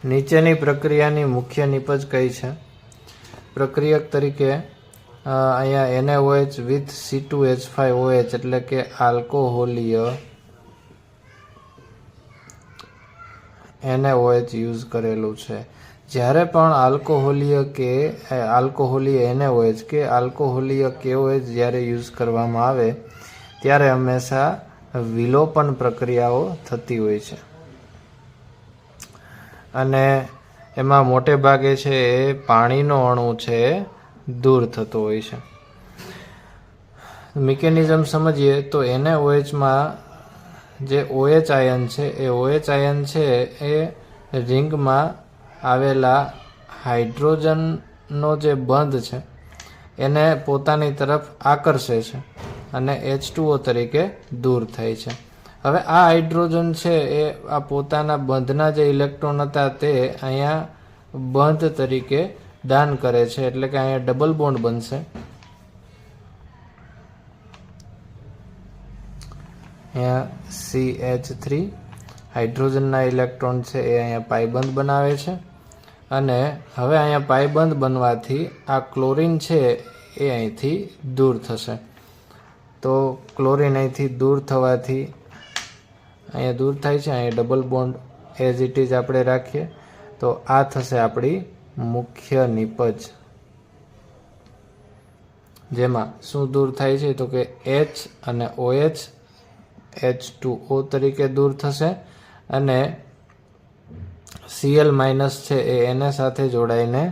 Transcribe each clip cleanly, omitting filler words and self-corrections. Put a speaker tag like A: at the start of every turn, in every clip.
A: નીચેની પ્રક્રિયાની મુખ્ય નિપજ કઈ છે? પ્રક્રિયક તરીકે અહીંયા NaOH વિથ C2H5OH એટલે કે આલ્કોહોલીય NaOH યુઝ કરેલું છે. જ્યારે પણ આલ્કોહોલીય NaOH કે આલ્કોહોલીય KOH જ્યારે યુઝ કરવામાં આવે ત્યારે હંમેશા વિલોપન પ્રક્રિયાઓ થતી હોય છે અને એમાં મોટે ભાગે છે એ પાણીનો અણુ છે દૂર થતો હોય છે. મિકેનિઝમ સમજીએ તો NaOHમાં જે OH આયન છે એ OH આયન છે એ રિંગમાં આવેલા હાઇડ્રોજનનો જે બંધ છે એને પોતાની તરફ આકર્ષે છે અને H2O તરીકે દૂર થાય છે. હવે આ હાઇડ્રોજન છે એ આ પોતાના બંધના જે ઇલેક્ટ્રોન હતા તે અહીંયા બંધ તરીકે દાન કરે છે એટલે કે અહીંયા ડબલ બોન્ડ બનશે. અહીંયા CH3 હાઇડ્રોજનના ઇલેક્ટ્રોન છે એ અહીંયા પાયબંધ બનાવે છે અને હવે અહીંયા પાયબંધ બનવાથી આ ક્લોરીન છે એ અહીંથી દૂર થશે. તો ક્લોરીન અહીંથી દૂર થવાથી અહીંયા દૂર થાય છે, અહીંયા double bond as it is આપણે રાખીએ તો આ થશે આપણી મુખ્ય નિપજ. જેમાં શું દૂર થાય છે તો કે H અને OH H2O તરીકે દૂર થશે અને Cl- છે એ Na સાથે જોડાઈને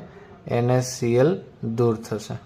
A: NaCl દૂર થશે.